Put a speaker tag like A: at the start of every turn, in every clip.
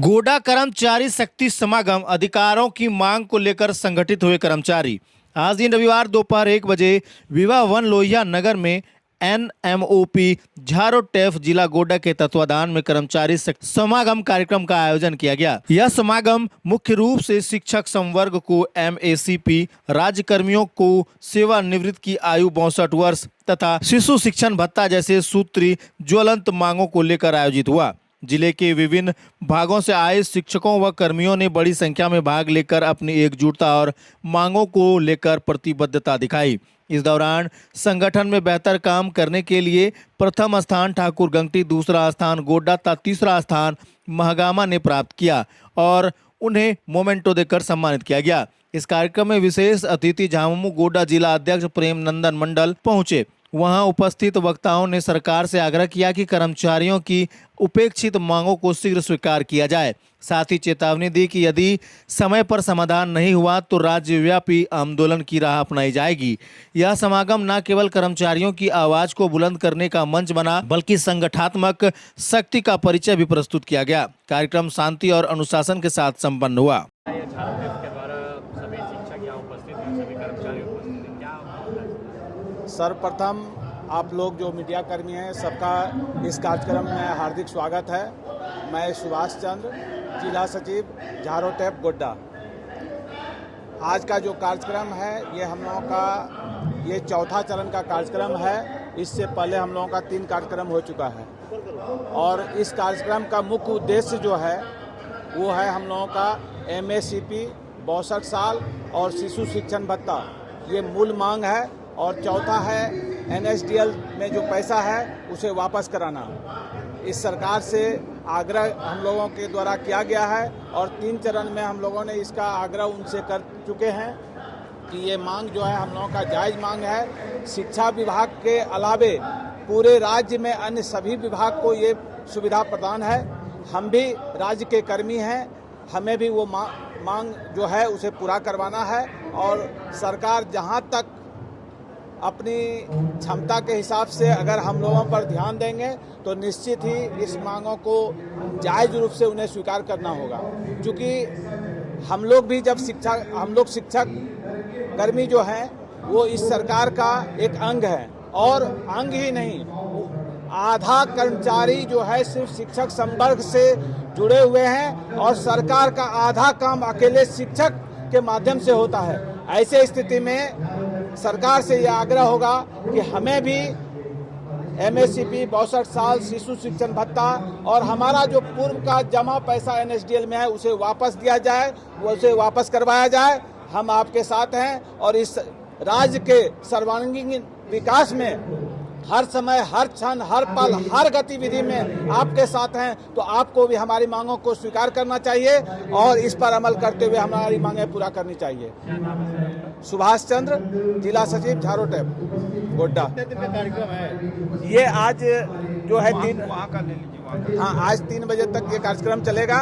A: गोडा कर्मचारी शक्ति समागम अधिकारों की मांग को लेकर संगठित हुए कर्मचारी आज दिन रविवार दोपहर 1 बजे विवाह वन लोहिया नगर में एनएमओपी झारोटेफ जिला गोडा के तत्वाधान में कर्मचारी समागम कार्यक्रम का आयोजन किया गया। यह समागम मुख्य रूप से शिक्षक संवर्ग को एमएसीपी, राज्य कर्मियों को सेवानिवृत्त की आयु 62 वर्ष तथा शिशु शिक्षण भत्ता जैसे सूत्री ज्वलंत मांगों को लेकर आयोजित हुआ। जिले के विभिन्न भागों से आए शिक्षकों व कर्मियों ने बड़ी संख्या में भाग लेकर अपनी एकजुटता और मांगों को लेकर प्रतिबद्धता दिखाई। इस दौरान संगठन में बेहतर काम करने के लिए प्रथम स्थान ठाकुर गंगटी, दूसरा स्थान गोड्डा तथा तीसरा स्थान महागामा ने प्राप्त किया और उन्हें मोमेंटो देकर सम्मानित किया गया। इस कार्यक्रम में विशेष अतिथि झामुमो गोड्डा जिला अध्यक्ष प्रेम नंदन मंडल पहुंचे। वहां उपस्थित वक्ताओं ने सरकार से आग्रह किया कि कर्मचारियों की उपेक्षित मांगों को शीघ्र स्वीकार किया जाए। साथ ही चेतावनी दी कि यदि समय पर समाधान नहीं हुआ तो राज्यव्यापी आंदोलन की राह अपनाई जाएगी। यह समागम न केवल कर्मचारियों की आवाज को बुलंद करने का मंच बना, बल्कि संगठनात्मक शक्ति का परिचय भी प्रस्तुत किया गया। कार्यक्रम शांति और अनुशासन के साथ संपन्न हुआ।
B: सर्वप्रथम आप लोग जो मीडिया कर्मी हैं सबका इस कार्यक्रम में हार्दिक स्वागत है। मैं सुभाष चंद्र, जिला सचिव झारोटेफ गोड्डा। आज का जो कार्यक्रम है ये हम लोगों का ये चौथा चरण का कार्यक्रम है। इससे पहले हम लोगों का 3 कार्यक्रम हो चुका है और इस कार्यक्रम का मुख्य उद्देश्य जो है वो है हम लोगों का एमएसीपी 62 साल और शिशु शिक्षण भत्ता, ये मूल मांग है। और चौथा है एनएसडीएल में जो पैसा है उसे वापस कराना। इस सरकार से आग्रह हम लोगों के द्वारा किया गया है और 3 चरण में हम लोगों ने इसका आग्रह उनसे कर चुके हैं कि ये मांग जो है हम लोगों का जायज़ मांग है। शिक्षा विभाग के अलावे पूरे राज्य में अन्य सभी विभाग को ये सुविधा प्रदान है। हम भी राज्य के कर्मी हैं, हमें भी वो मांग जो है उसे पूरा करवाना है और सरकार जहाँ तक अपनी क्षमता के हिसाब से अगर हम लोगों पर ध्यान देंगे तो निश्चित ही इस मांगों को जायज़ रूप से उन्हें स्वीकार करना होगा। क्योंकि हम लोग भी जब शिक्षक कर्मी जो हैं वो इस सरकार का एक अंग है और अंग ही नहीं, आधा कर्मचारी जो है सिर्फ शिक्षक संवर्ग से जुड़े हुए हैं और सरकार का आधा काम अकेले शिक्षक के माध्यम से होता है। ऐसे स्थिति में सरकार से यह आग्रह होगा कि हमें भी एमएसीपी 62 साल शिशु शिक्षण भत्ता और हमारा जो पूर्व का जमा पैसा एनएसडीएल में है उसे वापस दिया जाए, उसे वापस करवाया जाए। हम आपके साथ हैं और इस राज्य के सर्वांगीण विकास में हर समय, हर क्षण, हर पल, हर गतिविधि में आपके साथ हैं। तो आपको भी हमारी मांगों को स्वीकार करना चाहिए और इस पर अमल करते हुए हमारी मांगें पूरा करनी चाहिए। सुभाष चंद्र, जिला सचिव झारोटेफ गोड्डा।
C: कार्यक्रम है
B: ये आज जो है आज 3 बजे तक ये कार्यक्रम चलेगा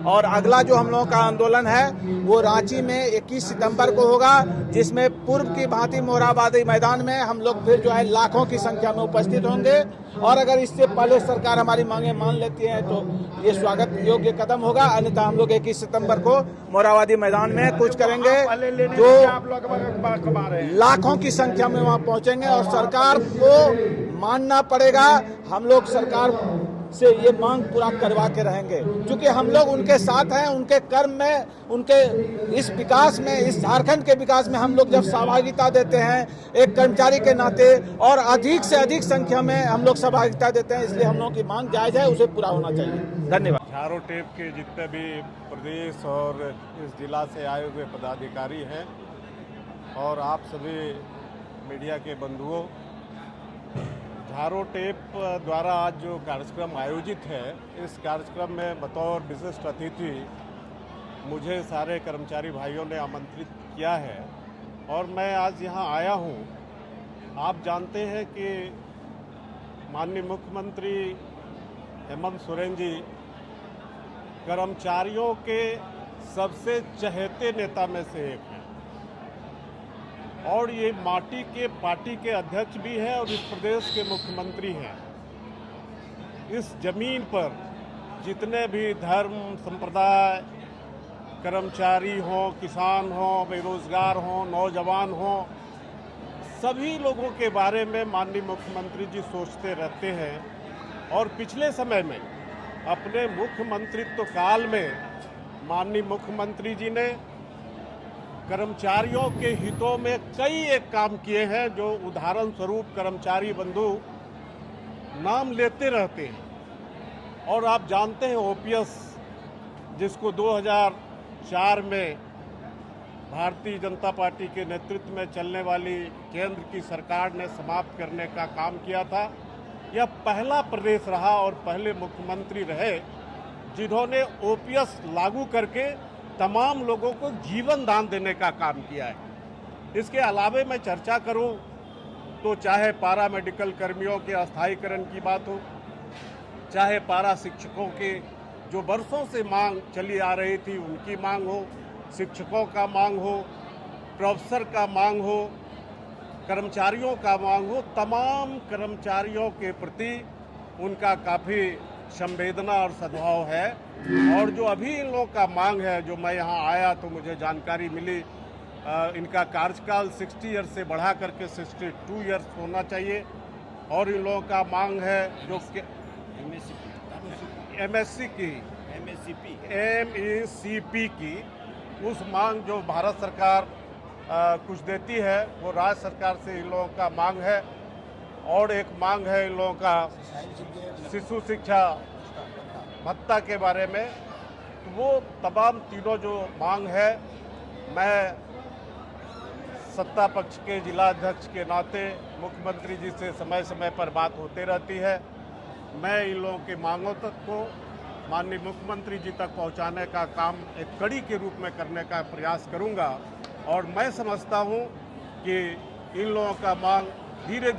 B: और अगला जो हम लोगों का आंदोलन है वो रांची में 21 सितंबर को होगा, जिसमें पूर्व की भांति मोरहाबादी मैदान में हम लोग फिर जो है लाखों की संख्या में उपस्थित होंगे। और अगर इससे पहले सरकार हमारी मांगे मान लेती है तो ये स्वागत योग्य कदम होगा, अन्यथा हम लोग 21 सितंबर को मोरहाबादी मैदान में कुछ करेंगे जो लाखों की संख्या में वहाँ पहुँचेंगे और सरकार को मानना पड़ेगा। हम लोग सरकार से ये मांग पूरा करवा के रहेंगे क्योंकि हम लोग उनके साथ हैं। उनके कर्म में, उनके इस विकास में, इस झारखंड के विकास में हम लोग जब सहभागिता देते हैं एक कर्मचारी के नाते और अधिक से अधिक संख्या में हम लोग सहभागिता देते हैं, इसलिए हम लोगों की मांग जायज़ है, उसे पूरा होना चाहिए। धन्यवाद।
C: झारोटेफ के जितने भी प्रदेश और इस जिला से आए हुए पदाधिकारी हैं और आप सभी मीडिया के बंधुओं, झारोटेफ द्वारा आज जो कार्यक्रम आयोजित है, इस कार्यक्रम में बतौर विशिष्ट अतिथि मुझे सारे कर्मचारी भाइयों ने आमंत्रित किया है और मैं आज यहाँ आया हूँ। आप जानते हैं कि माननीय मुख्यमंत्री हेमंत सोरेन जी कर्मचारियों के सबसे चहेते नेता में से एक हैं और ये माटी के पार्टी के अध्यक्ष भी हैं और इस प्रदेश के मुख्यमंत्री हैं। इस जमीन पर जितने भी धर्म संप्रदाय, कर्मचारी हों, किसान हों, बेरोजगार हों, नौजवान हों, सभी लोगों के बारे में माननीय मुख्यमंत्री जी सोचते रहते हैं। और पिछले समय में अपने मुख्यमंत्रित्व काल में माननीय मुख्यमंत्री जी ने कर्मचारियों के हितों में कई एक काम किए हैं, जो उदाहरण स्वरूप कर्मचारी बंधु नाम लेते रहते हैं। और आप जानते हैं ओपीएस, जिसको 2004 में भारतीय जनता पार्टी के नेतृत्व में चलने वाली केंद्र की सरकार ने समाप्त करने का काम किया था। यह पहला प्रदेश रहा और पहले मुख्यमंत्री रहे जिन्होंने ओपीएस लागू करके तमाम लोगों को जीवन दान देने का काम किया है। इसके अलावे मैं चर्चा करूं तो चाहे पारा मेडिकल कर्मियों के अस्थायीकरण की बात हो, चाहे पारा शिक्षकों के जो वर्षों से मांग चली आ रही थी उनकी मांग हो, शिक्षकों का मांग हो, प्रोफेसर का मांग हो, कर्मचारियों का मांग हो, तमाम कर्मचारियों के प्रति उनका काफ़ी संवेदना और सद्भाव है। और जो अभी इन लोगों का मांग है, जो मैं यहाँ आया तो मुझे जानकारी मिली, इनका कार्यकाल 60 ईयर्स से बढ़ा करके 62 ईयर्स होना चाहिए। और इन लोगों का मांग है जो MECP की उस मांग जो भारत सरकार कुछ देती है वो राज्य सरकार से इन लोगों का मांग है। और एक मांग है इन लोगों का शिशु शिक्षा भत्ता के बारे में। तो वो तमाम तीनों जो मांग है, मैं सत्ता पक्ष के जिला अध्यक्ष के नाते मुख्यमंत्री जी से समय समय पर बात होते रहती है। मैं इन लोगों की मांगों तक को माननीय मुख्यमंत्री जी तक पहुंचाने का काम एक कड़ी के रूप में करने का प्रयास करूंगा। और मैं समझता हूं कि इन लोगों का मांग धीरे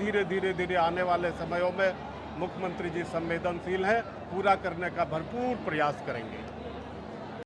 C: धीरे आने वाले समयों में मुख्यमंत्री जी संवेदनशील हैं, पूरा करने का भरपूर प्रयास करेंगे।